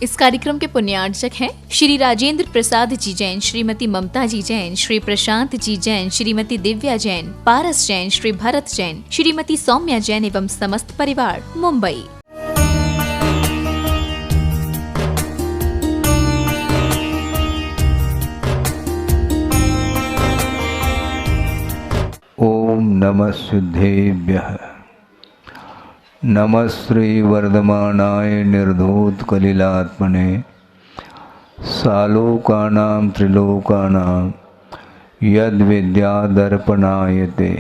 इस कार्यक्रम के पुण्यार्चक हैं श्री राजेंद्र प्रसाद जी जैन, श्रीमती ममता जी जैन, श्री प्रशांत जी जैन, श्रीमती दिव्या जैन, पारस जैन, श्री भरत जैन, श्रीमती सौम्या जैन एवं समस्त परिवार, मुंबई। ओम नमः सिद्धेभ्यः। नमः श्री वर्धमानाय निर्धूतकलिलात्मने सालोकानां त्रिलोकानां यद्विद्यादर्पणायते।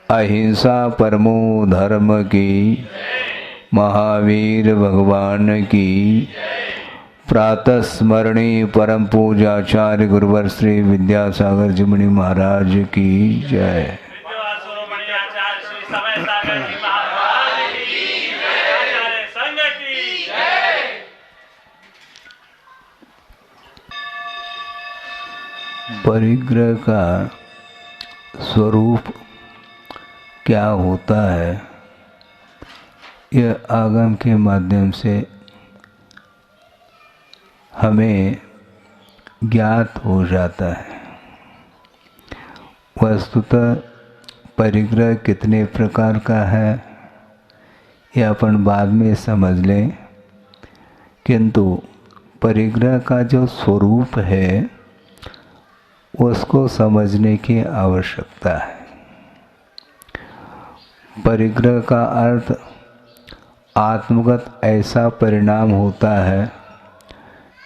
अहिंसा परमो धर्म की, महावीर भगवान की। प्रातः स्मरणी परम पूजाचार्य गुरुवर श्री विद्यासागर जी मुनि महाराज की जय। परिग्रह का स्वरूप क्या होता है, यह आगम के माध्यम से हमें ज्ञात हो जाता है। वस्तुतः परिग्रह कितने प्रकार का है यह अपन बाद में समझ लें, किंतु परिग्रह का जो स्वरूप है उसको समझने की आवश्यकता है। परिग्रह का अर्थ आत्मगत ऐसा परिणाम होता है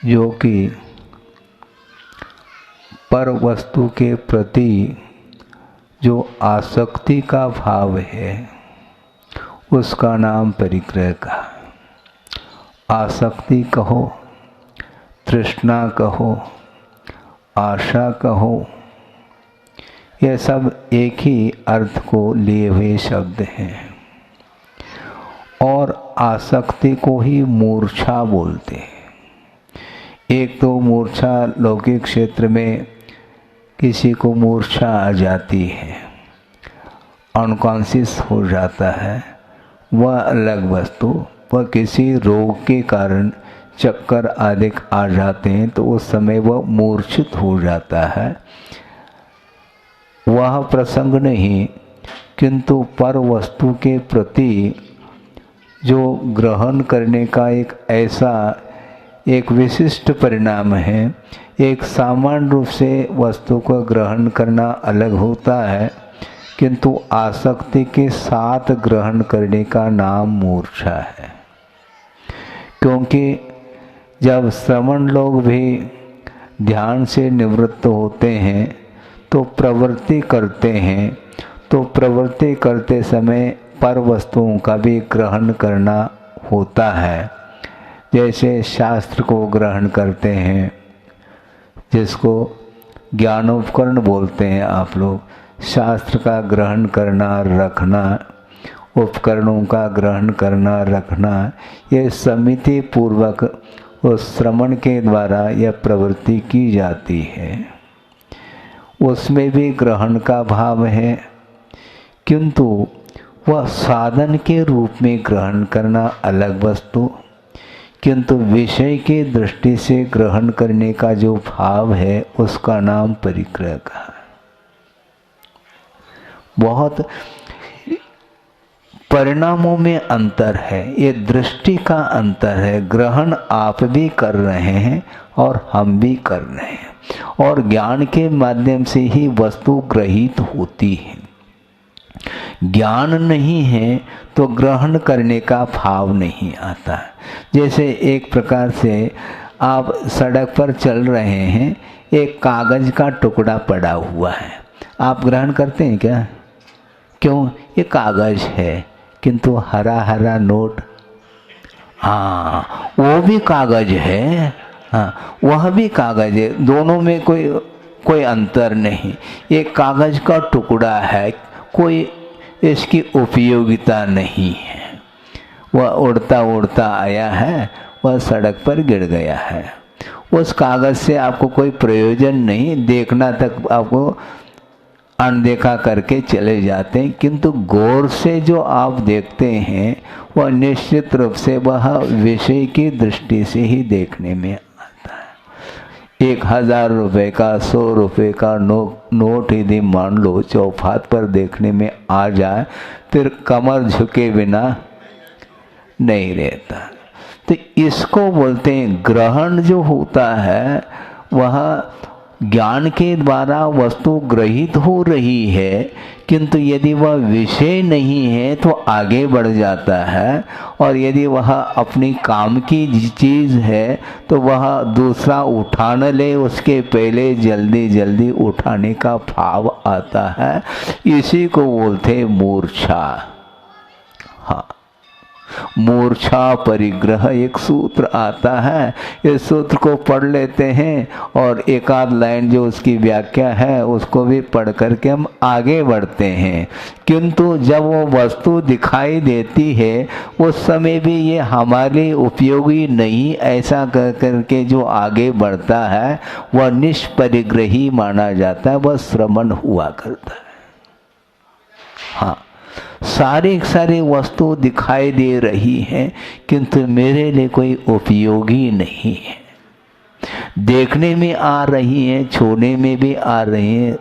जो कि पर वस्तु के प्रति जो आसक्ति का भाव है उसका नाम परिग्रह का। आसक्ति कहो, तृष्णा कहो, आशा कहो, यह सब एक ही अर्थ को लिए हुए शब्द हैं और आसक्ति को ही मूर्छा बोलते हैं। एक तो मूर्छा लौकिक क्षेत्र में किसी को मूर्छा आ जाती है, अनकॉन्शियस हो जाता है, वह अलग वस्तु। वह किसी रोग के कारण चक्कर आदि आ जाते हैं तो उस समय वह मूर्छित हो जाता है, वह प्रसंग नहीं। किंतु पर वस्तु के प्रति जो ग्रहण करने का एक विशिष्ट परिणाम है। एक सामान्य रूप से वस्तु को ग्रहण करना अलग होता है, किंतु आसक्ति के साथ ग्रहण करने का नाम मूर्छा है। क्योंकि जब श्रमण लोग भी ध्यान से निवृत्त होते हैं तो प्रवृत्ति करते हैं, तो प्रवृत्ति करते समय पर वस्तुओं का भी ग्रहण करना होता है। जैसे शास्त्र को ग्रहण करते हैं, जिसको ज्ञानोपकरण बोलते हैं आप लोग। शास्त्र का ग्रहण करना, रखना, उपकरणों का ग्रहण करना, रखना, ये समिति पूर्वक उस श्रवण के द्वारा यह प्रवृत्ति की जाती है। उसमें भी ग्रहण का भाव है, किंतु वह साधन के रूप में ग्रहण करना अलग वस्तु, किंतु विषय की दृष्टि से ग्रहण करने का जो भाव है उसका नाम परिग्रह का है। बहुत परिणामों में अंतर है, ये दृष्टि का अंतर है। ग्रहण आप भी कर रहे हैं और हम भी कर रहे हैं, और ज्ञान के माध्यम से ही वस्तु ग्रहित होती है। ज्ञान नहीं है तो ग्रहण करने का भाव नहीं आता। जैसे एक प्रकार से आप सड़क पर चल रहे हैं, एक कागज का टुकड़ा पड़ा हुआ है, आप ग्रहण करते हैं क्या? क्यों? ये कागज है, किंतु हरा हरा नोट, हाँ वो भी कागज है, हाँ वह भी कागज है, दोनों में कोई अंतर नहीं। एक कागज का टुकड़ा है, कोई इसकी उपयोगिता नहीं है। वह उड़ता उड़ता आया है, वह सड़क पर गिर गया है। उस कागज से आपको कोई प्रयोजन नहीं, देखना तक आपको अनदेखा करके चले जाते हैं। किंतु गौर से जो आप देखते हैं वह निश्चित रूप से वह विषय की दृष्टि से ही देखने में आता है। 1000 रुपये का 100 रुपये का नोट यदि मान लो चौफात पर देखने में आ जाए, फिर कमर झुके बिना नहीं रहता। तो इसको बोलते हैं ग्रहण जो होता है वह ज्ञान के द्वारा वस्तु ग्रहित हो रही है, किंतु यदि वह विषय नहीं है तो आगे बढ़ जाता है, और यदि वह अपनी काम की चीज़ है तो वह दूसरा उठा न ले, उसके पहले जल्दी जल्दी उठाने का भाव आता है। इसी को बोलते मूर्छा। हाँ, मूर्छा परिग्रह एक सूत्र आता है, इस सूत्र को पढ़ लेते हैं और एक आध लाइन जो उसकी व्याख्या है उसको भी पढ़ करके हम आगे बढ़ते हैं। किंतु जब वो वस्तु दिखाई देती है उस समय भी ये हमारे उपयोगी नहीं, ऐसा कर करके जो आगे बढ़ता है वह निष्परिग्रही माना जाता है, वह श्रमण हुआ करता है। हाँ, सारी वस्तु दिखाई दे रही है किंतु मेरे लिए कोई उपयोगी नहीं है। देखने में आ रही है, छूने में भी आ रही है,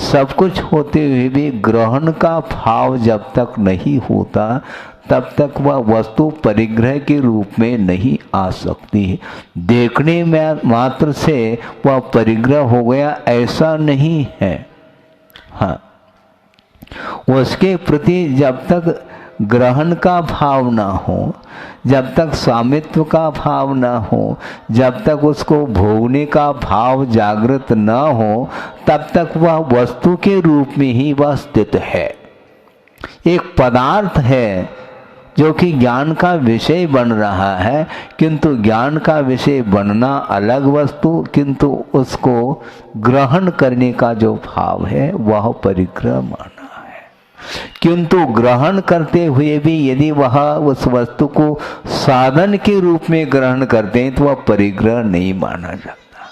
सब कुछ होते हुए भी ग्रहण का भाव जब तक नहीं होता तब तक वह वस्तु परिग्रह के रूप में नहीं आ सकती। देखने में मात्र से वह परिग्रह हो गया ऐसा नहीं है। हाँ, उसके प्रति जब तक ग्रहण का भाव ना हो, जब तक स्वामित्व का भाव ना हो, जब तक उसको भोगने का भाव जागृत ना हो, तब तक वह वस्तु के रूप में ही वह स्थित है। एक पदार्थ है जो कि ज्ञान का विषय बन रहा है, किंतु ज्ञान का विषय बनना अलग वस्तु, किंतु उसको ग्रहण करने का जो भाव है वह परिग्रह माना। किंतु ग्रहण करते हुए भी यदि वह उस वस्तु को साधन के रूप में ग्रहण करते हैं तो वह परिग्रह नहीं माना जाता।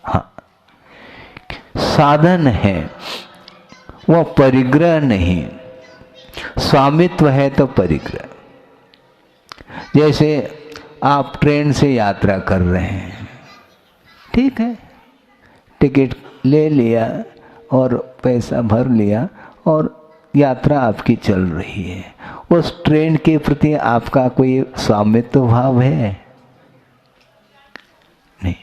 हाँ, साधन है वह परिग्रह नहीं, स्वामित्व है तो परिग्रह। जैसे आप ट्रेन से यात्रा कर रहे हैं, ठीक है, टिकट ले लिया और पैसा भर लिया और यात्रा आपकी चल रही है, उस ट्रेन के प्रति आपका कोई स्वामित्व भाव है? नहीं।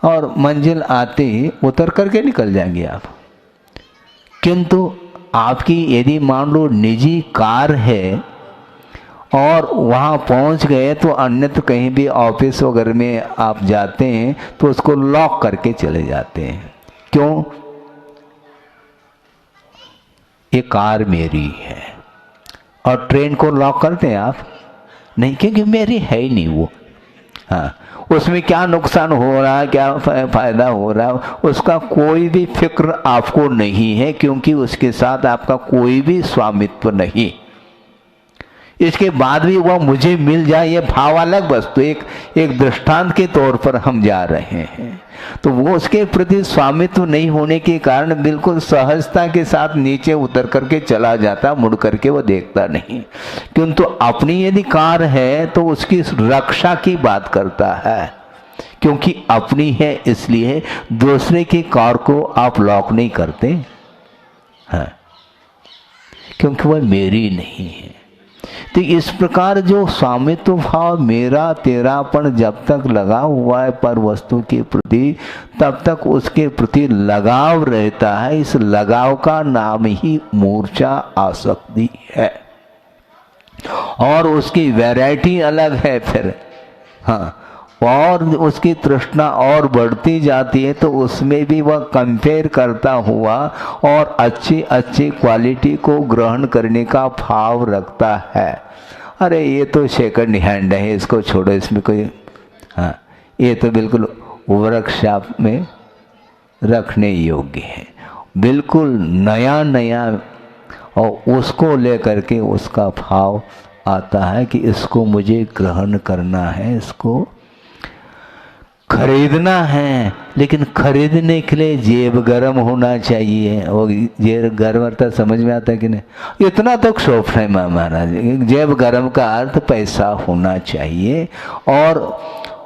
और मंजिल आते ही उतर करके निकल जाएंगे आप। किंतु आपकी यदि मान लो निजी कार है और वहाँ पहुँच गए तो अन्यत्र कहीं भी ऑफिस वगैरह में आप जाते हैं तो उसको लॉक करके चले जाते हैं। क्यों? ये कार मेरी है। और ट्रेन को लॉक करते हैं आप? नहीं, क्योंकि मेरी है ही नहीं वो। हाँ, उसमें क्या नुकसान हो रहा है, क्या फायदा हो रहा है, उसका कोई भी फिक्र आपको नहीं है, क्योंकि उसके साथ आपका कोई भी स्वामित्व नहीं। इसके बाद भी वह मुझे मिल जाए, ये भाव अलग वस्तु, एक दृष्टांत के तौर पर हम जा रहे हैं। तो वो उसके प्रति स्वामित्व नहीं होने के कारण बिल्कुल सहजता के साथ नीचे उतर करके चला जाता, मुड़ करके वो देखता नहीं। किंतु अपनी यदि कार है तो उसकी रक्षा की बात करता है, क्योंकि अपनी है इसलिए दूसरे की कार को आप लॉक नहीं करते हैं, क्योंकि वह मेरी नहीं है। तो इस प्रकार जो स्वामित्व भाव मेरा तेरापन जब तक लगा हुआ है पर वस्तु के प्रति, तब तक उसके प्रति लगाव रहता है। इस लगाव का नाम ही मूर्छा आसक्ति है, और उसकी वैरायटी अलग है फिर। हाँ, और उसकी तृष्णा और बढ़ती जाती है तो उसमें भी वह कंपेयर करता हुआ और अच्छी अच्छी क्वालिटी को ग्रहण करने का भाव रखता है। अरे ये तो सेकंड हैंड है, इसको छोड़ो, इसमें कोई, हाँ, ये तो बिल्कुल वर्कशॉप में रखने योग्य है, बिल्कुल नया नया, और उसको लेकर के उसका भाव आता है कि इसको मुझे ग्रहण करना है, इसको खरीदना है, लेकिन खरीदने के लिए जेब गर्म होना चाहिए। और जेब गर्म अर्थ समझ में आता है कि नहीं? इतना तो सॉफ्ट है महाराज। जेब गर्म का अर्थ पैसा होना चाहिए, और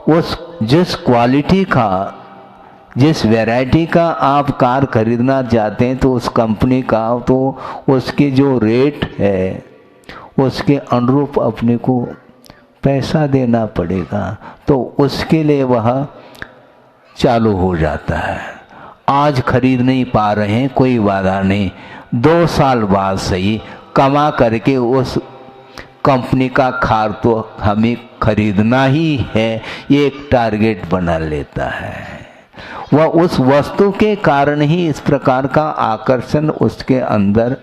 उस जिस क्वालिटी का, जिस वैरायटी का आप कार खरीदना चाहते हैं, तो उस कंपनी का तो उसके जो रेट है उसके अनुरूप अपने को पैसा देना पड़ेगा, तो उसके लिए वह चालू हो जाता है। आज खरीद नहीं पा रहे हैं, कोई वादा नहीं, 2 साल बाद सही कमा करके उस कंपनी का कार तो हमें खरीदना ही है, ये एक टारगेट बना लेता है। वह उस वस्तु के कारण ही इस प्रकार का आकर्षण उसके अंदर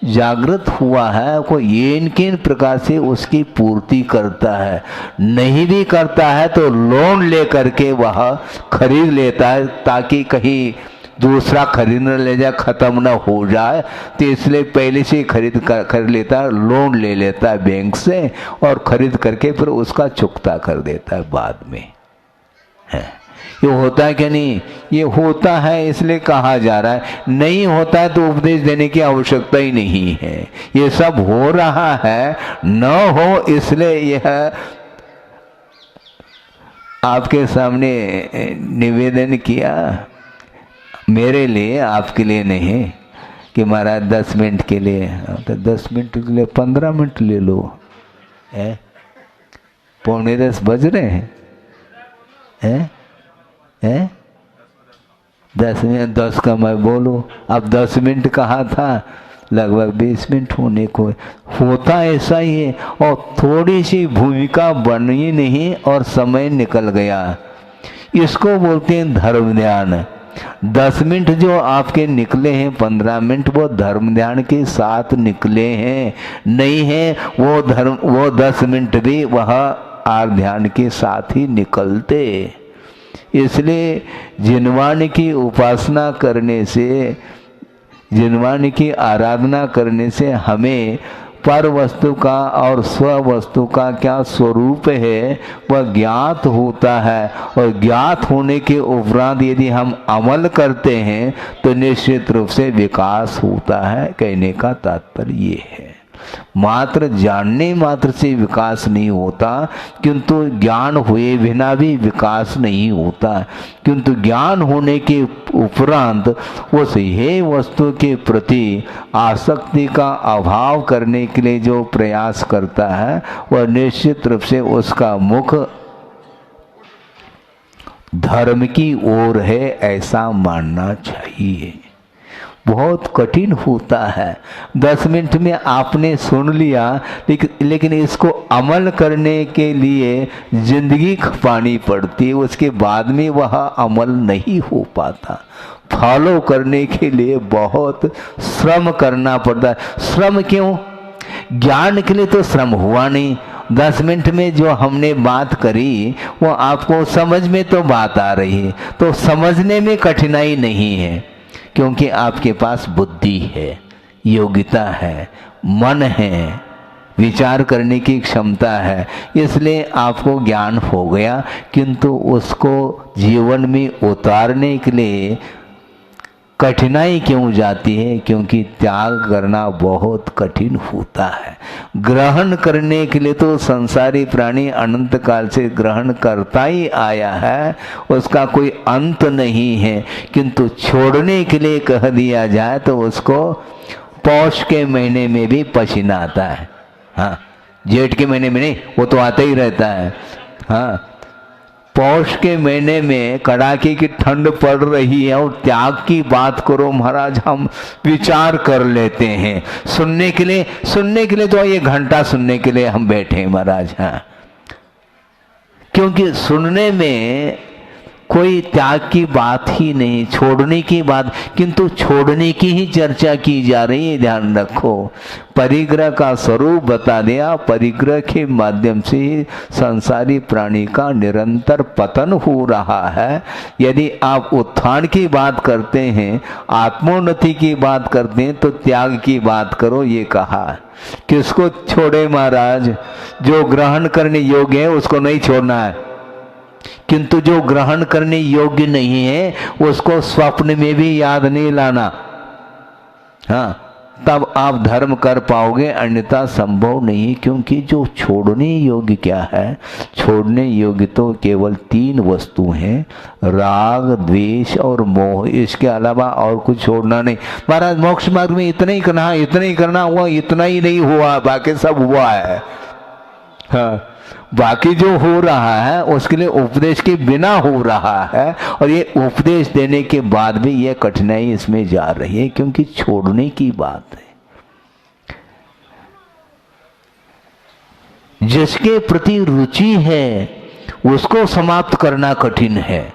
जागृत हुआ है, को ये किन प्रकार से उसकी पूर्ति करता है। नहीं भी करता है तो लोन ले करके वह खरीद लेता है, ताकि कहीं दूसरा खरीद न ले जाए, ख़त्म न हो जाए, तो इसलिए पहले से खरीद लेता है, लोन ले लेता है बैंक से, और खरीद करके फिर उसका चुकता कर देता है बाद में। है ये होता है कि नहीं? ये होता है, इसलिए कहा जा रहा है। नहीं होता है तो उपदेश देने की आवश्यकता ही नहीं है। ये सब हो रहा है, न हो इसलिए यह आपके सामने निवेदन किया, मेरे लिए, आपके लिए नहीं, कि महाराज 10 मिनट के लिए, तो 10 मिनट के लिए 15 मिनट ले लो। 9:45 बज रहे हैं, 10 मिनट, 10 का मैं बोलूँ, अब 10 मिनट कहा था, लगभग 20 मिनट होने को होता ऐसा ही है। और थोड़ी सी भूमिका बनी नहीं और समय निकल गया, इसको बोलते हैं धर्म ध्यान। 10 मिनट जो आपके निकले हैं, 15 मिनट वो धर्म ध्यान के साथ निकले हैं, नहीं है वो 10 मिनट भी वह आर ध्यान के साथ ही निकलते। इसलिए जिनवान की उपासना करने से, जिनवान की आराधना करने से हमें पर वस्तु का और स्व वस्तु का क्या स्वरूप है वह ज्ञात होता है। और ज्ञात होने के उपरांत यदि हम अमल करते हैं तो निश्चित रूप से विकास होता है। कहने का तात्पर्य ये है, मात्र जानने मात्र से विकास नहीं होता, किंतु ज्ञान हुए बिना भी विकास नहीं होता। किंतु ज्ञान होने के उपरांत उस हे वस्तु के प्रति आसक्ति का अभाव करने के लिए जो प्रयास करता है वह निश्चित रूप से उसका मुख धर्म की ओर है, ऐसा मानना चाहिए। बहुत कठिन होता है। 10 मिनट में आपने सुन लिया, लेकिन इसको अमल करने के लिए जिंदगी खपानी पड़ती है, उसके बाद में वह अमल नहीं हो पाता। फॉलो करने के लिए बहुत श्रम करना पड़ता है। श्रम क्यों? ज्ञान के लिए तो श्रम हुआ नहीं। 10 मिनट में जो हमने बात करी वो आपको समझ में तो बात आ रही है, तो समझने में कठिनाई नहीं है, क्योंकि आपके पास बुद्धि है, योग्यता है, मन है, विचार करने की क्षमता है, इसलिए आपको ज्ञान हो गया। किंतु उसको जीवन में उतारने के लिए कठिनाई क्यों जाती है? क्योंकि त्याग करना बहुत कठिन होता है। ग्रहण करने के लिए तो संसारी प्राणी अनंत काल से ग्रहण करता ही आया है, उसका कोई अंत नहीं है। किंतु छोड़ने के लिए कह दिया जाए तो उसको पौष के महीने में भी पसीना आता है। हाँ, जेठ के महीने में नहीं, वो तो आता ही रहता है। हाँ, पौष के महीने में कड़ाके की ठंड पड़ रही है और त्याग की बात करो महाराज, हम विचार कर लेते हैं। सुनने के लिए तो ये घंटा सुनने के लिए हम बैठे हैं महाराज। हाँ, क्योंकि सुनने में कोई त्याग की बात ही नहीं, छोड़ने की बात, किंतु छोड़ने की ही चर्चा की जा रही है। ध्यान रखो, परिग्रह का स्वरूप बता दिया। परिग्रह के माध्यम से ही संसारी प्राणी का निरंतर पतन हो रहा है। यदि आप उत्थान की बात करते हैं, आत्मोन्नति की बात करते हैं, तो त्याग की बात करो, ये कहा। किसको छोड़े महाराज? जो ग्रहण करने योग्य है उसको नहीं छोड़ना है। किंतु जो ग्रहण करने योग्य नहीं है उसको स्वप्न में भी याद नहीं लाना। हाँ, तब आप धर्म कर पाओगे, अन्यथा संभव नहीं। क्योंकि जो छोड़ने योग्य क्या है, छोड़ने योग्य तो केवल 3 वस्तु हैं, राग, द्वेष और मोह। इसके अलावा और कुछ छोड़ना नहीं। महाराज मोक्ष मार्ग में इतना ही करना हुआ, इतना ही नहीं हुआ, बाकी सब हुआ है। हाँ, बाकी जो हो रहा है उसके लिए उपदेश के बिना हो रहा है, और ये उपदेश देने के बाद भी ये कठिनाई इसमें जा रही है, क्योंकि छोड़ने की बात है। जिसके प्रति रुचि है उसको समाप्त करना कठिन है,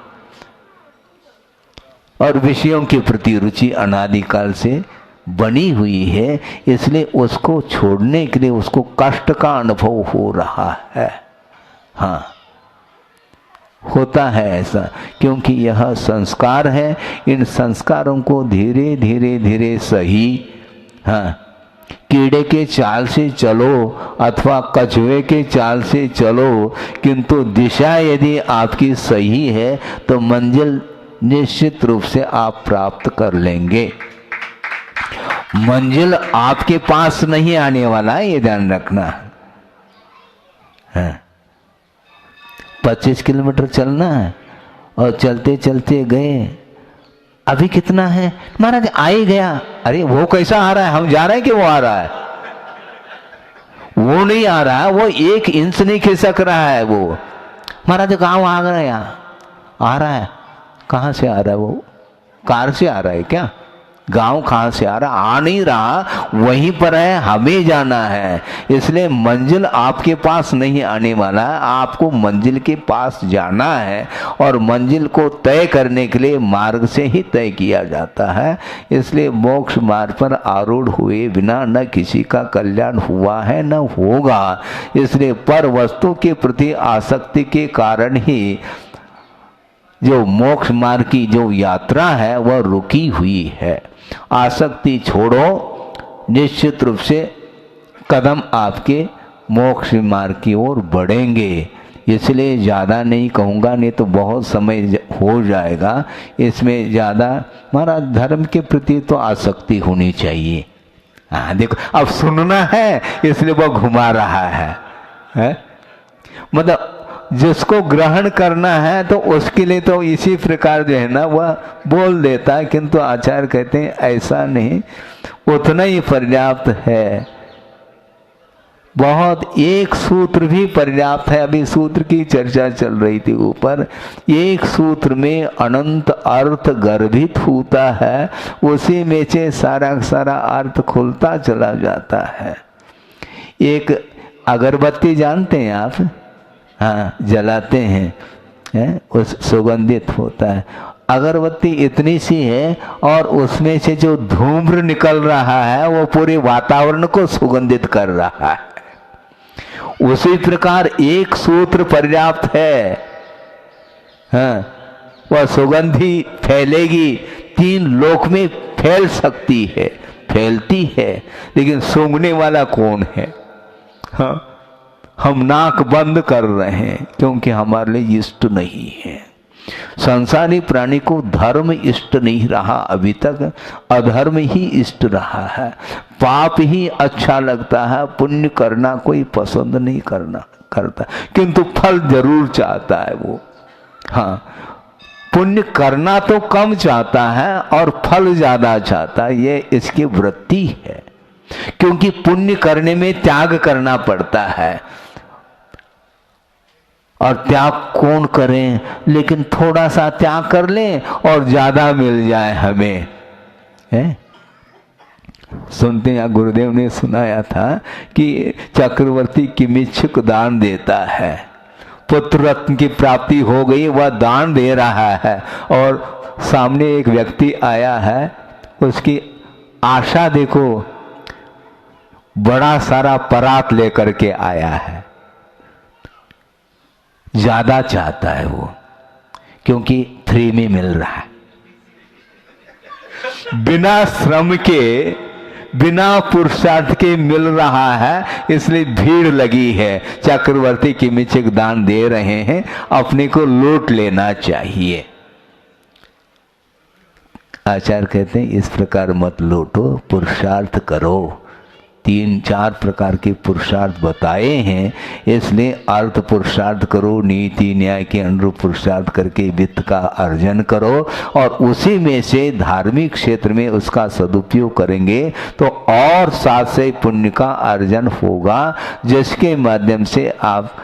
और विषयों के प्रति रुचि अनादिकाल से बनी हुई है, इसलिए उसको छोड़ने के लिए उसको कष्ट का अनुभव हो रहा है। हाँ, होता है ऐसा, क्योंकि यह संस्कार है। इन संस्कारों को धीरे धीरे धीरे सही, हाँ, कीड़े के चाल से चलो अथवा कछुए के चाल से चलो, किंतु दिशा यदि आपकी सही है तो मंजिल निश्चित रूप से आप प्राप्त कर लेंगे। मंजिल आपके पास नहीं आने वाला है, ये ध्यान रखना है। 25 किलोमीटर चलना है और चलते चलते गए, अभी कितना है महाराज, आ ही गया। अरे वो कैसा आ रहा है, हम जा रहे हैं कि वो आ रहा है? वो नहीं आ रहा है, वो 1 इंच नहीं खिसक रहा है। वो महाराज कहाँ आ गया, यहाँ आ रहा है। कहाँ से आ रहा है? वो कार से आ रहा है क्या? गांव कहाँ से आ रहा? आ नहीं रहा, वहीं पर है, हमें जाना है। इसलिए मंजिल आपके पास नहीं आने वाला है, आपको मंजिल के पास जाना है, और मंजिल को तय करने के लिए मार्ग से ही तय किया जाता है। इसलिए मोक्ष मार्ग पर आरूढ़ हुए बिना न किसी का कल्याण हुआ है न होगा। इसलिए पर वस्तु के प्रति आसक्ति के कारण ही जो मोक्ष मार्ग की जो यात्रा है वह रुकी हुई है। आसक्ति छोड़ो, निश्चित रूप से कदम आपके मोक्ष मार्ग की ओर बढ़ेंगे। इसलिए ज़्यादा नहीं कहूँगा, नहीं तो बहुत समय हो जाएगा। इसमें ज़्यादा महाराज धर्म के प्रति तो आसक्ति होनी चाहिए। हाँ देखो, अब सुनना है इसलिए वह घुमा रहा है? मतलब जिसको ग्रहण करना है तो उसके लिए तो इसी प्रकार जो है ना वह बोल देता है, किंतु आचार्य कहते हैं ऐसा नहीं, उतना ही पर्याप्त है। बहुत एक सूत्र भी पर्याप्त है। अभी सूत्र की चर्चा चल रही थी ऊपर, एक सूत्र में अनंत अर्थ गर्भित होता है, उसी में से सारा सारा अर्थ खुलता चला जाता है। एक अगरबत्ती जानते हैं आप? हाँ, जलाते हैं, उस सुगंधित होता है। अगरबत्ती इतनी सी है और उसमें से जो धूम्र निकल रहा है वो पूरे वातावरण को सुगंधित कर रहा है। उसी प्रकार एक सूत्र पर्याप्त है। हाँ, वह सुगंधी फैलेगी, 3 लोक में फैल सकती है, फैलती है, लेकिन सूंघने वाला कौन है? हाँ, हम नाक बंद कर रहे हैं क्योंकि हमारे लिए इष्ट नहीं है। संसारी प्राणी को धर्म इष्ट नहीं रहा, अभी तक अधर्म ही इष्ट रहा है। पाप ही अच्छा लगता है, पुण्य करना कोई पसंद नहीं करता, किंतु फल जरूर चाहता है वो। हाँ, पुण्य करना तो कम चाहता है और फल ज्यादा चाहता है, ये इसकी वृत्ति है। क्योंकि पुण्य करने में त्याग करना पड़ता है, और त्याग कौन करें, लेकिन थोड़ा सा त्याग कर लें और ज्यादा मिल जाए हमें, है? सुनते हैं, गुरुदेव ने सुनाया था कि चक्रवर्ती किमिच्छुक दान देता है, पुत्र रत्न की प्राप्ति हो गई, वह दान दे रहा है, और सामने एक व्यक्ति आया है, उसकी आशा देखो, बड़ा सारा परात लेकर के आया है, ज्यादा चाहता है वो, क्योंकि फ्री में मिल रहा है। बिना श्रम के बिना पुरुषार्थ के मिल रहा है, इसलिए भीड़ लगी है। चक्रवर्ती किमिचिक दान दे रहे हैं, अपने को लूट लेना चाहिए। आचार्य कहते हैं इस प्रकार मत लूटो, पुरुषार्थ करो। 3-4 प्रकार के पुरुषार्थ बताए हैं, इसलिए अर्थ पुरुषार्थ करो, नीति न्याय के अनुरूप पुरुषार्थ करके वित्त का अर्जन करो, और उसी में से धार्मिक क्षेत्र में उसका सदुपयोग करेंगे तो और साथ से पुण्य का अर्जन होगा, जिसके माध्यम से आप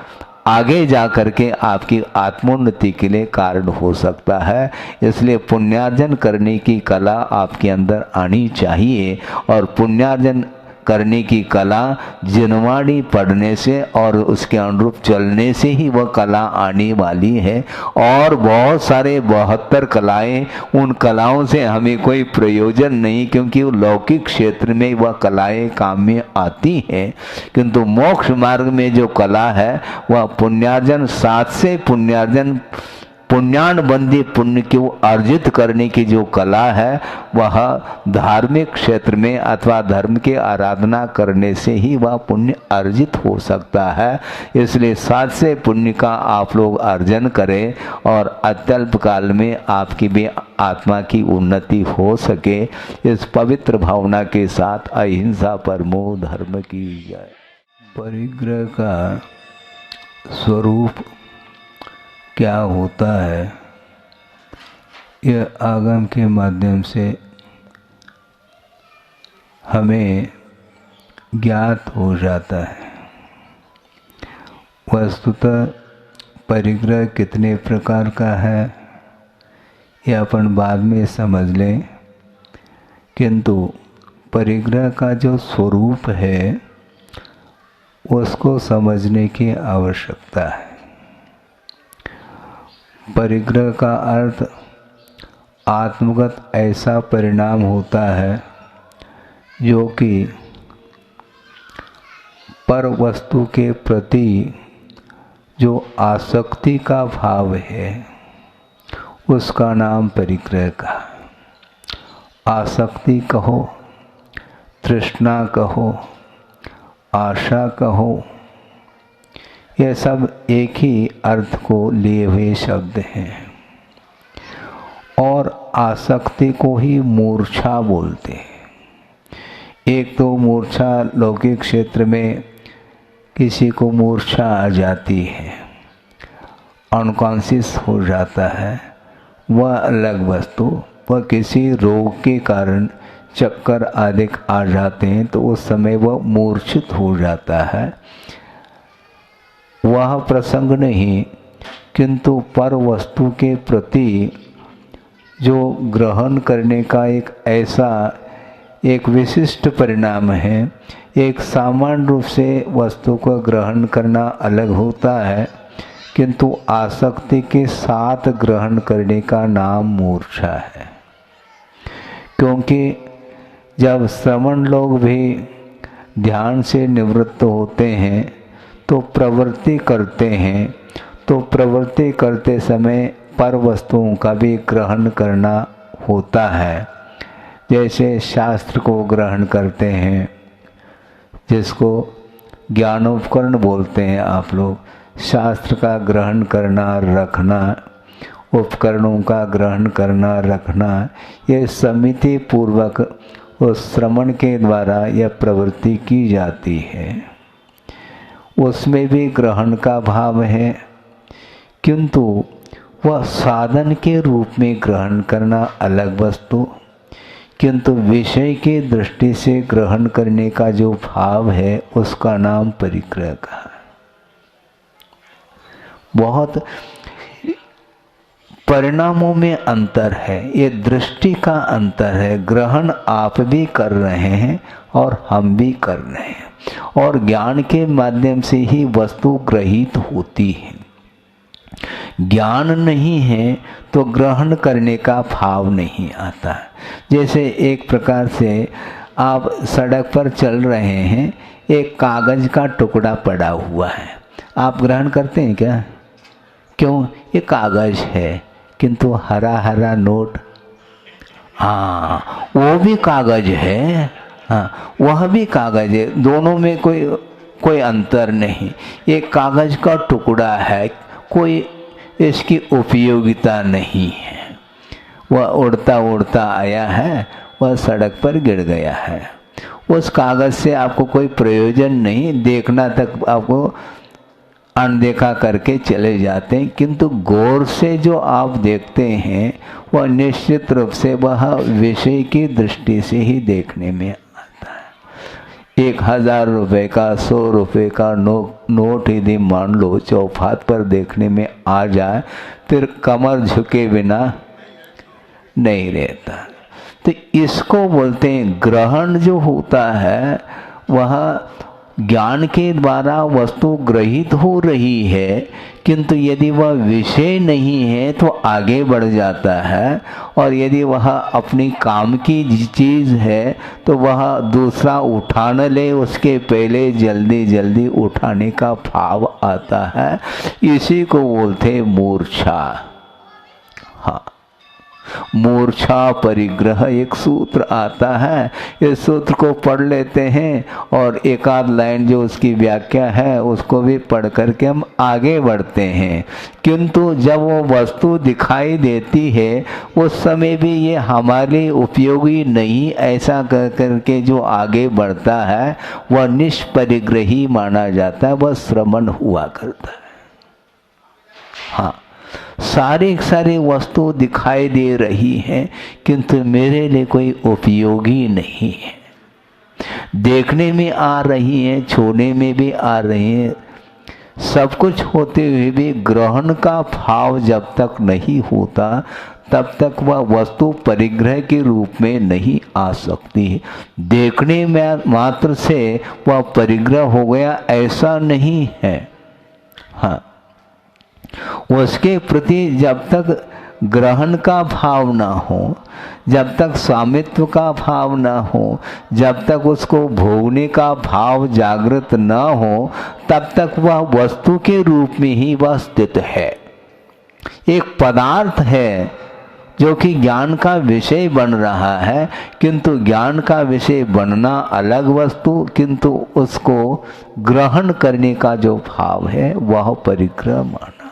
आगे जा करके आपकी आत्मोन्नति के लिए कारण हो सकता है। इसलिए पुण्यार्जन करने की कला आपके अंदर आनी चाहिए, और पुण्यार्जन करने की कला जिनवाणी पढ़ने से और उसके अनुरूप चलने से ही वह कला आने वाली है। और बहुत सारे 72 कलाएं, उन कलाओं से हमें कोई प्रयोजन नहीं, क्योंकि वो लौकिक क्षेत्र में वह कलाएं काम में आती हैं, किंतु मोक्ष मार्ग में जो कला है वह पुण्यार्जन, साथ से पुण्यार्जन, पुण्यान बंदी पुण्य को अर्जित करने की जो कला है वह धार्मिक क्षेत्र में अथवा धर्म के आराधना करने से ही वह पुण्य अर्जित हो सकता है। इसलिए साथ से पुण्य का आप लोग अर्जन करें, और अत्यल्प काल में आपकी भी आत्मा की उन्नति हो सके। इस पवित्र भावना के साथ अहिंसा परमो धर्म की जय। परिग्रह का स्वरूप क्या होता है, यह आगम के माध्यम से हमें ज्ञात हो जाता है। वस्तुतः परिग्रह कितने प्रकार का है यह अपन बाद में समझ लें, किंतु परिग्रह का जो स्वरूप है उसको समझने की आवश्यकता है। परिग्रह का अर्थ आत्मगत ऐसा परिणाम होता है जो कि पर वस्तु के प्रति जो आसक्ति का भाव है उसका नाम परिग्रह का। आसक्ति कहो, तृष्णा कहो, आशा कहो, यह सब एक ही अर्थ को लिए हुए शब्द हैं, और आसक्ति को ही मूर्छा बोलते हैं। एक तो मूर्छा लौकिक क्षेत्र में किसी को मूर्छा आ जाती है, अनकॉन्शियस हो जाता है, वह अलग वस्तु। वह किसी रोग के कारण चक्कर आदि आ जाते हैं तो उस समय वह मूर्छित हो जाता है, वह प्रसंग नहीं। किंतु पर वस्तु के प्रति जो ग्रहण करने का एक ऐसा एक विशिष्ट परिणाम है, एक सामान्य रूप से वस्तु को ग्रहण करना अलग होता है, किंतु आसक्ति के साथ ग्रहण करने का नाम मूर्छा है। क्योंकि जब श्रवण लोग भी ध्यान से निवृत्त होते हैं तो प्रवृत्ति करते हैं, तो प्रवृत्ति करते समय पर वस्तुओं का भी ग्रहण करना होता है। जैसे शास्त्र को ग्रहण करते हैं, जिसको ज्ञानोपकरण बोलते हैं आप लोग, शास्त्र का ग्रहण करना रखना, उपकरणों का ग्रहण करना रखना, ये समिति पूर्वक उस श्रवण के द्वारा यह प्रवृत्ति की जाती है। उसमें भी ग्रहण का भाव है, किंतु वह साधन के रूप में ग्रहण करना अलग वस्तु, किंतु विषय की दृष्टि से ग्रहण करने का जो भाव है उसका नाम परिग्रह का है। बहुत परिणामों में अंतर है, ये दृष्टि का अंतर है। ग्रहण आप भी कर रहे हैं और हम भी कर रहे हैं, और ज्ञान के माध्यम से ही वस्तु ग्रहित होती है। ज्ञान नहीं है तो ग्रहण करने का भाव नहीं आता। जैसे एक प्रकार से आप सड़क पर चल रहे हैं, एक कागज का टुकड़ा पड़ा हुआ है, आप ग्रहण करते हैं क्या? क्यों? ये कागज है, किंतु हरा हरा नोट, हाँ वो भी कागज है, हाँ, वह भी कागज है, दोनों में कोई अंतर नहीं। एक कागज का टुकड़ा है, कोई इसकी उपयोगिता नहीं है। वह उड़ता उड़ता आया है, वह सड़क पर गिर गया है। उस कागज से आपको कोई प्रयोजन नहीं, देखना तक आपको अनदेखा करके चले जाते हैं। किंतु गौर से जो आप देखते हैं वह निश्चित रूप से वह विषय की दृष्टि से ही देखने में आता है। 1000 रुपये का 100 रुपये का नोट यदि मान लो चौफात पर देखने में आ जाए, फिर कमर झुके बिना नहीं रहता। तो इसको बोलते हैं ग्रहण जो होता है वह ज्ञान के द्वारा वस्तु ग्रहित हो रही है, किंतु यदि वह विषय नहीं है तो आगे बढ़ जाता है, और यदि वह अपनी काम की चीज़ है तो वह दूसरा उठा न ले, उसके पहले जल्दी जल्दी उठाने का भाव आता है। इसी को बोलते मूर्छा। हाँ, मूर्छा परिग्रह एक सूत्र आता है, इस सूत्र को पढ़ लेते हैं और एक आध लाइन जो उसकी व्याख्या है उसको भी पढ़ करके हम आगे बढ़ते हैं। किंतु जब वो वस्तु दिखाई देती है उस समय भी ये हमारे उपयोगी नहीं ऐसा कर करके जो आगे बढ़ता है वह निष्परिग्रही माना जाता है, वह श्रमण हुआ करता है। हाँ, सारी वस्तु दिखाई दे रही हैं किंतु मेरे लिए कोई उपयोगी नहीं है। देखने में आ रही हैं, छूने में भी आ रही हैं, सब कुछ होते हुए भी ग्रहण का भाव जब तक नहीं होता तब तक वह वस्तु परिग्रह के रूप में नहीं आ सकती। देखने में मात्र से वह परिग्रह हो गया ऐसा नहीं है। हाँ, उसके प्रति जब तक ग्रहण का भाव ना हो, जब तक स्वामित्व का भाव ना हो, जब तक उसको भोगने का भाव जागृत ना हो, तब तक वह वस्तु के रूप में ही वह स्थित है। एक पदार्थ है जो कि ज्ञान का विषय बन रहा है, किंतु ज्ञान का विषय बनना अलग वस्तु, किंतु उसको ग्रहण करने का जो भाव है वह परिग्रह माना।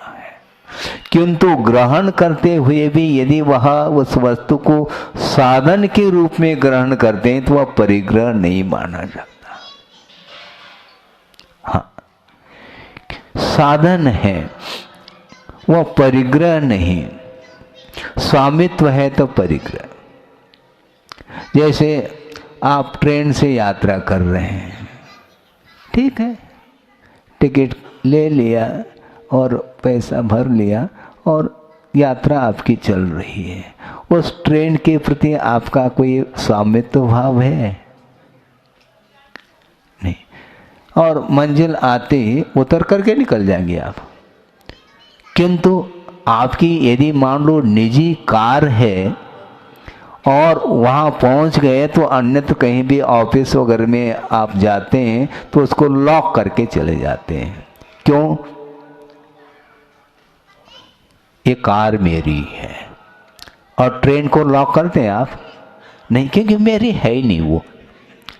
किंतु ग्रहण करते हुए भी यदि वह उस वस्तु को साधन के रूप में ग्रहण करते हैं तो वह परिग्रह नहीं माना जाता। हाँ, साधन है वह परिग्रह नहीं, स्वामित्व है तो परिग्रह। जैसे आप ट्रेन से यात्रा कर रहे हैं, ठीक है, टिकट ले लिया और पैसा भर लिया और यात्रा आपकी चल रही है, उस ट्रेन के प्रति आपका कोई स्वामित्व भाव है? नहीं। और मंजिल आते ही उतर करके निकल जाएंगे आप। किंतु आपकी यदि मान लो निजी कार है और वहाँ पहुँच गए तो अन्यत्र कहीं भी ऑफिस वगैरह में आप जाते हैं तो उसको लॉक करके चले जाते हैं। क्यों? ये कार मेरी है। और ट्रेन को लॉक करते हैं आप? नहीं, क्योंकि मेरी है ही नहीं वो।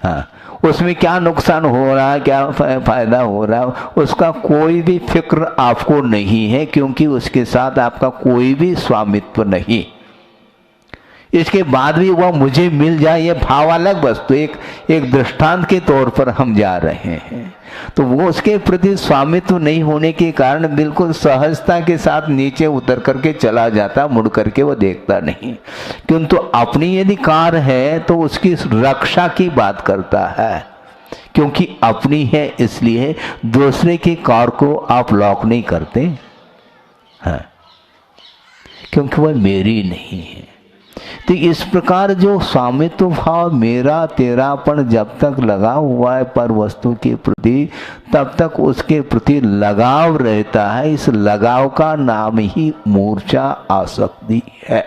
हाँ, उसमें क्या नुकसान हो रहा है, क्या फायदा हो रहा है, उसका कोई भी फिक्र आपको नहीं है, क्योंकि उसके साथ आपका कोई भी स्वामित्व नहीं। इसके बाद भी वह मुझे मिल जाए, यह भाव अलग वस्तु, एक दृष्टांत के तौर पर हम जा रहे हैं। तो वो उसके प्रति स्वामित्व नहीं होने के कारण बिल्कुल सहजता के साथ नीचे उतर करके चला जाता, मुड़ करके वो देखता नहीं। किंतु अपनी यदि कार है तो उसकी रक्षा की बात करता है, क्योंकि अपनी है इसलिए दूसरे की कार को आप लॉक नहीं करते हैं, क्योंकि वह मेरी नहीं है। तो इस प्रकार जो स्वामित्व भाव मेरा तेरापन जब तक लगा हुआ है पर वस्तु के प्रति, तब तक उसके प्रति लगाव रहता है। इस लगाव का नाम ही मूर्छा आसक्ति है।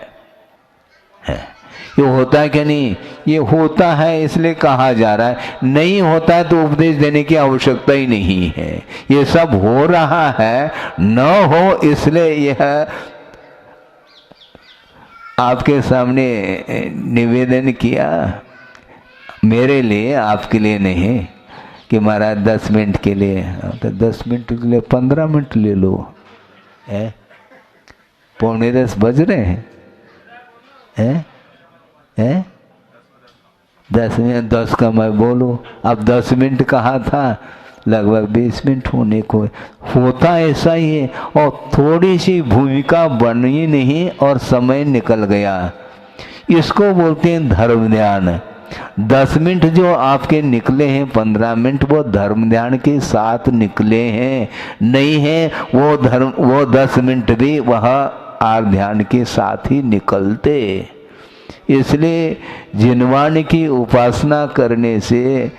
ये होता है कि नहीं? ये होता है इसलिए कहा जा रहा है, नहीं होता है तो उपदेश देने की आवश्यकता ही नहीं है। ये सब हो रहा है, न हो इसलिए यह आपके सामने निवेदन किया। मेरे लिए, आपके लिए नहीं कि महाराज 10 मिनट के लिए, तो 10 मिनट के लिए 15 मिनट ले लो। 9:45 बज रहे हैं, 10 मिनट, 10 का मैं बोलूं, अब 10 मिनट कहा था, लगभग 20 मिनट होने को होता ऐसा ही है। और थोड़ी सी भूमिका बनी नहीं और समय निकल गया, इसको बोलते हैं धर्म ध्यान। 10 मिनट जो आपके निकले हैं, 15 मिनट वो धर्म ध्यान के साथ निकले हैं, नहीं है वो 10 मिनट भी वह आर ध्यान के साथ ही निकलते। इसलिए जिनवान की उपासना करने से,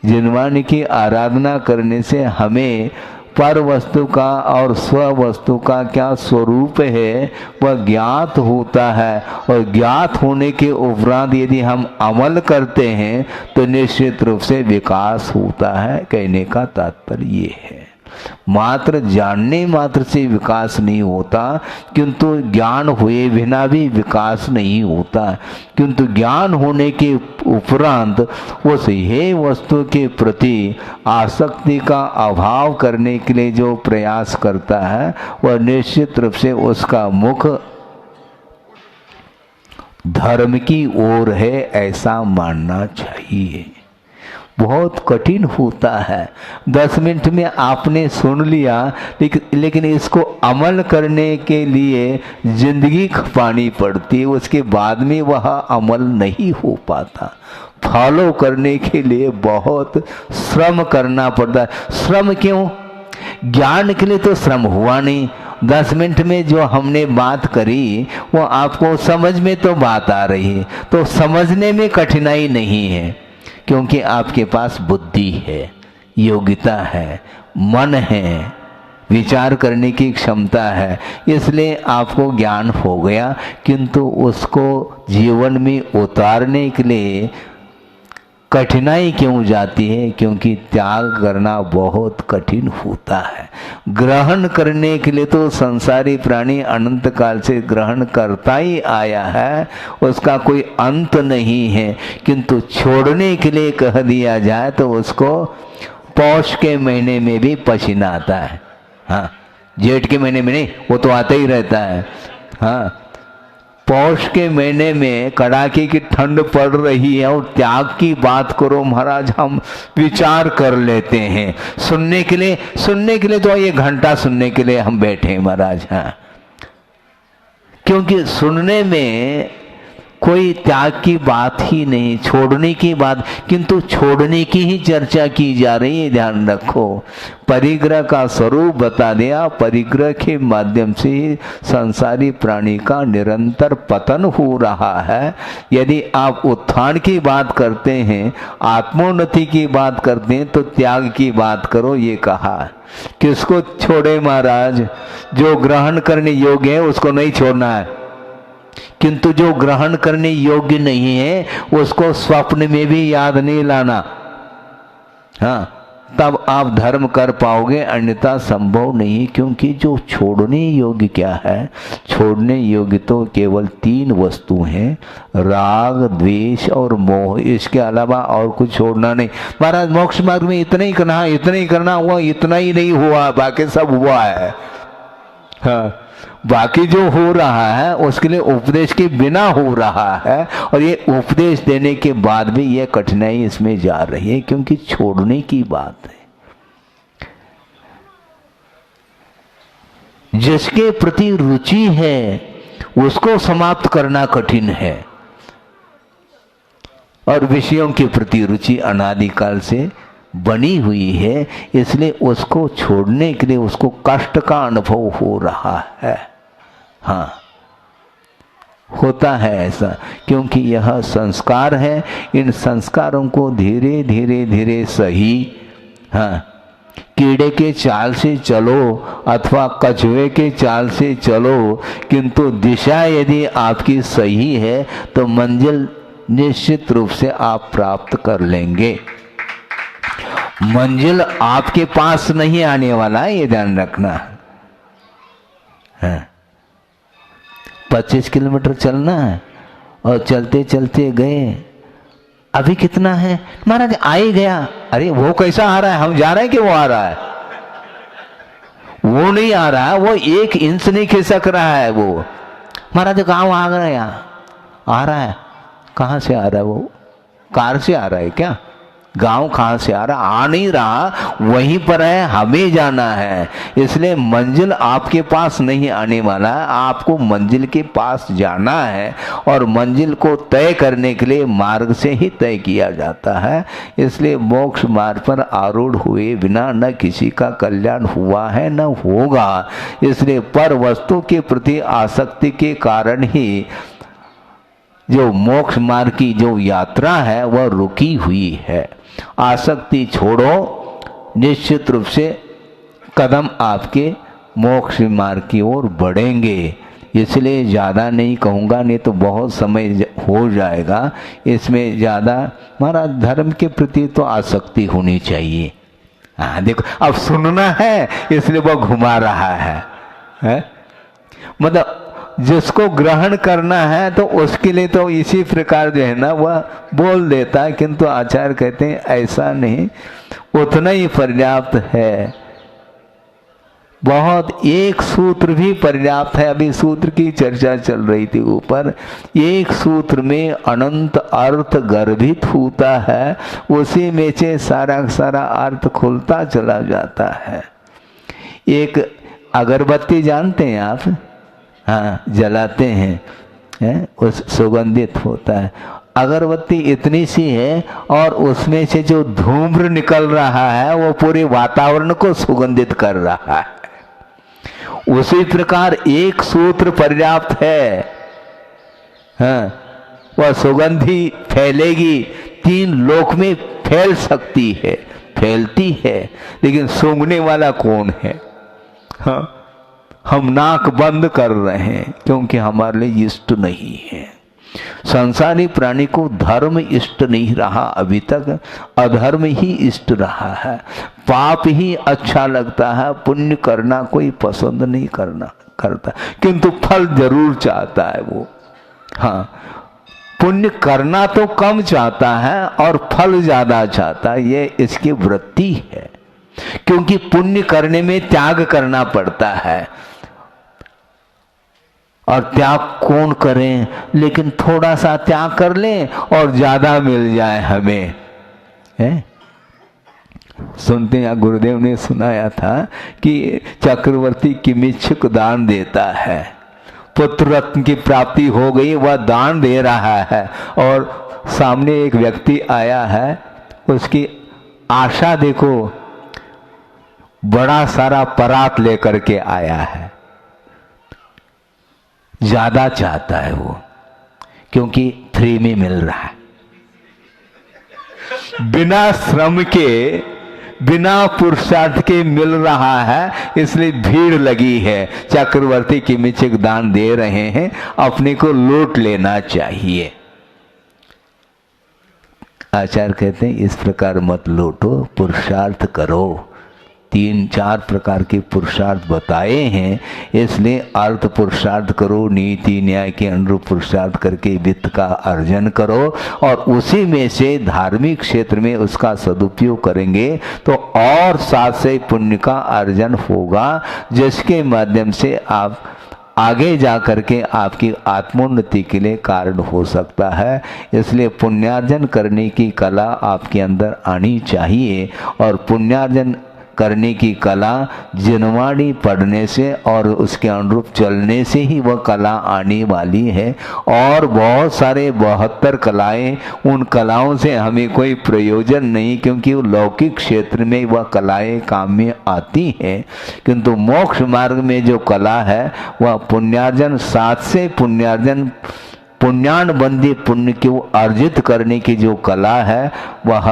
जिनवान की आराधना करने से हमें पर वस्तु का और स्व वस्तु का क्या स्वरूप है वह ज्ञात होता है। और ज्ञात होने के उपरांत यदि हम अमल करते हैं तो निश्चित रूप से विकास होता है। कहने का तात्पर्य ये है, मात्र जानने मात्र से विकास नहीं होता, किंतु ज्ञान हुए बिना भी विकास नहीं होता। किंतु ज्ञान होने के उपरांत उस हे वस्तु के प्रति आसक्ति का अभाव करने के लिए जो प्रयास करता है वह निश्चित रूप से उसका मुख धर्म की ओर है, ऐसा मानना चाहिए। बहुत कठिन होता है। 10 मिनट में आपने सुन लिया, लेकिन इसको अमल करने के लिए जिंदगी खपानी पड़ती है, उसके बाद में वह अमल नहीं हो पाता। फॉलो करने के लिए बहुत श्रम करना पड़ता है। श्रम क्यों? ज्ञान के लिए तो श्रम हुआ नहीं। 10 मिनट में जो हमने बात करी वो आपको समझ में तो बात आ रही है, तो समझने में कठिनाई नहीं है, क्योंकि आपके पास बुद्धि है, योग्यता है, मन है, विचार करने की क्षमता है, इसलिए आपको ज्ञान हो गया। किंतु उसको जीवन में उतारने के लिए कठिनाई क्यों जाती है? क्योंकि त्याग करना बहुत कठिन होता है। ग्रहण करने के लिए तो संसारी प्राणी अनंत काल से ग्रहण करता ही आया है, उसका कोई अंत नहीं है। किंतु छोड़ने के लिए कह दिया जाए तो उसको पौष के महीने में भी पसीना आता है। हाँ, जेठ के महीने में नहीं, वो तो आता ही रहता है। हाँ, पौष के महीने में कड़ाके की ठंड पड़ रही है और त्याग की बात करो महाराज, हम विचार कर लेते हैं। सुनने के लिए तो ये घंटा सुनने के लिए हम बैठे हैं महाराज। हाँ, क्योंकि सुनने में कोई त्याग की बात ही नहीं, छोड़ने की बात, किंतु छोड़ने की ही चर्चा की जा रही है। ध्यान रखो, परिग्रह का स्वरूप बता दिया। परिग्रह के माध्यम से संसारी प्राणी का निरंतर पतन हो रहा है। यदि आप उत्थान की बात करते हैं, आत्मोन्नति की बात करते हैं, तो त्याग की बात करो, ये कहा। किसको छोड़े महाराज? जो ग्रहण करने योग्य है उसको नहीं छोड़ना है, किंतु जो ग्रहण करने योग्य नहीं है उसको स्वप्न में भी याद नहीं लाना। हाँ, तब आप धर्म कर पाओगे, अन्यथा संभव नहीं। क्योंकि जो छोड़ने योग्य क्या है? छोड़ने योग्य तो केवल 3 वस्तु हैं, राग, द्वेष और मोह। इसके अलावा और कुछ छोड़ना नहीं। महाराज मोक्ष मार्ग में इतना ही करना हुआ, इतना ही नहीं हुआ, बाकी सब हुआ है। हाँ, बाकी जो हो रहा है उसके लिए उपदेश के बिना हो रहा है, और ये उपदेश देने के बाद भी ये कठिनाई इसमें जा रही है, क्योंकि छोड़ने की बात है। जिसके प्रति रुचि है उसको समाप्त करना कठिन है, और विषयों के प्रति रुचि अनादिकाल से बनी हुई है, इसलिए उसको छोड़ने के लिए उसको कष्ट का अनुभव हो रहा है। हाँ, होता है ऐसा, क्योंकि यह संस्कार है। इन संस्कारों को धीरे धीरे सही, हाँ, कीड़े के चाल से चलो अथवा कछुए के चाल से चलो, किंतु दिशा यदि आपकी सही है तो मंजिल निश्चित रूप से आप प्राप्त कर लेंगे। मंजिल आपके पास नहीं आने वाला है, ये ध्यान रखना है। 25 किलोमीटर चलना है और चलते चलते गए, अभी कितना है महाराज, आ ही गया। अरे वो कैसा आ रहा है, हम जा रहे हैं कि वो आ रहा है? वो नहीं आ रहा है, वो 1 इंच नहीं खिसक रहा है। वो महाराज कहाँ आ गया, आ रहा है। कहाँ से आ रहा है? वो कार से आ रहा है क्या? गांव कहाँ से आ रहा? आ नहीं रहा, वहीं पर है, हमें जाना है। इसलिए मंजिल आपके पास नहीं आने वाला है, आपको मंजिल के पास जाना है। और मंजिल को तय करने के लिए मार्ग से ही तय किया जाता है। इसलिए मोक्ष मार्ग पर आरूढ़ हुए बिना न किसी का कल्याण हुआ है न होगा। इसलिए पर वस्तु के प्रति आसक्ति के कारण ही जो मोक्ष मार्ग की जो यात्रा है वह रुकी हुई है। आसक्ति छोड़ो, निश्चित रूप से कदम आपके मोक्ष मार्ग की ओर बढ़ेंगे। इसलिए ज़्यादा नहीं कहूँगा, नहीं तो बहुत समय हो जाएगा। इसमें ज़्यादा महाराज धर्म के प्रति तो आसक्ति होनी चाहिए। हाँ देखो, अब सुनना है इसलिए वह घुमा रहा है? मतलब जिसको ग्रहण करना है तो उसके लिए तो इसी प्रकार जो है ना वह बोल देता है, किंतु आचार्य कहते हैं ऐसा नहीं, उतना ही पर्याप्त है। बहुत एक सूत्र भी पर्याप्त है। अभी सूत्र की चर्चा चल रही थी ऊपर, एक सूत्र में अनंत अर्थ गर्भित होता है, उसी में से सारा सारा अर्थ खुलता चला जाता है। एक अगरबत्ती जानते हैं आप? हाँ, जलाते हैं, उस सुगंधित होता है। अगरबत्ती इतनी सी है और उसमें से जो धूम्र निकल रहा है वो पूरे वातावरण को सुगंधित कर रहा है। उसी प्रकार एक सूत्र पर्याप्त है। हाँ, वह सुगंधी फैलेगी, 3 लोक में फैल सकती है, फैलती है, लेकिन सूंघने वाला कौन है? हाँ, हम नाक बंद कर रहे हैं क्योंकि हमारे लिए इष्ट नहीं है। संसारी प्राणी को धर्म इष्ट नहीं रहा, अभी तक अधर्म ही इष्ट रहा है। पाप ही अच्छा लगता है, पुण्य करना कोई पसंद नहीं करता, किंतु फल जरूर चाहता है वो। हाँ, पुण्य करना तो कम चाहता है और फल ज्यादा चाहता है, ये इसकी वृत्ति है। क्योंकि पुण्य करने में त्याग करना पड़ता है, और त्याग कौन करें, लेकिन थोड़ा सा त्याग कर लें और ज्यादा मिल जाए हमें, है? सुनते हैं, गुरुदेव ने सुनाया था कि चक्रवर्ती किमिच्छुक दान देता है, पुत्र रत्न की प्राप्ति हो गई, वह दान दे रहा है, और सामने एक व्यक्ति आया है, उसकी आशा देखो, बड़ा सारा परात लेकर के आया है, ज्यादा चाहता है वो, क्योंकि फ्री में मिल रहा है, बिना श्रम के, बिना पुरुषार्थ के मिल रहा है, इसलिए भीड़ लगी है। चक्रवर्ती किमिच्छुक दान दे रहे हैं, अपने को लूट लेना चाहिए। आचार्य कहते हैं इस प्रकार मत लूटो, पुरुषार्थ करो। 3-4 प्रकार के पुरुषार्थ बताए हैं, इसलिए अर्थ पुरुषार्थ करो, नीति न्याय के अनुरूप पुरुषार्थ करके वित्त का अर्जन करो, और उसी में से धार्मिक क्षेत्र में उसका सदुपयोग करेंगे तो और साथ से पुण्य का अर्जन होगा, जिसके माध्यम से आप आगे जा करके आपकी आत्मोन्नति के लिए कारण हो सकता है। इसलिए पुण्यार्जन करने की कला आपके अंदर आनी चाहिए, और पुण्यार्जन करने की कला जिनवाणी पढ़ने से और उसके अनुरूप चलने से ही वह कला आने वाली है। और बहुत सारे 72 कलाएं, उन कलाओं से हमें कोई प्रयोजन नहीं, क्योंकि वो लौकिक क्षेत्र में वह कलाएं काम में आती हैं, किंतु मोक्ष मार्ग में जो कला है वह पुण्यार्जन, साथ से पुण्यार्जन, पुण्यान बंदी पुण्य को अर्जित करने की जो कला है वह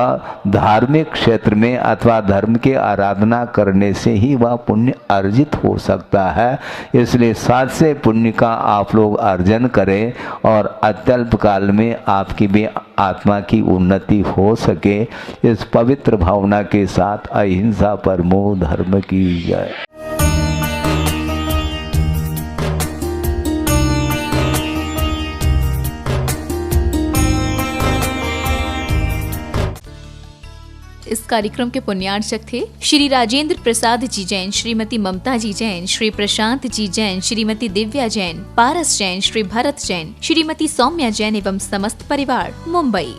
धार्मिक क्षेत्र में अथवा धर्म के आराधना करने से ही वह पुण्य अर्जित हो सकता है। इसलिए साथ से पुण्य का आप लोग अर्जन करें, और अत्यल्प काल में आपकी भी आत्मा की उन्नति हो सके। इस पवित्र भावना के साथ अहिंसा परमो धर्म की जय। इस कार्यक्रम के पुण्यार्चक थे श्री राजेंद्र प्रसाद जी जैन, श्रीमती ममता जी जैन, श्री प्रशांत जी जैन, श्रीमती दिव्या जैन, पारस जैन, श्री भरत जैन, श्रीमती सौम्या जैन एवं समस्त परिवार, मुंबई।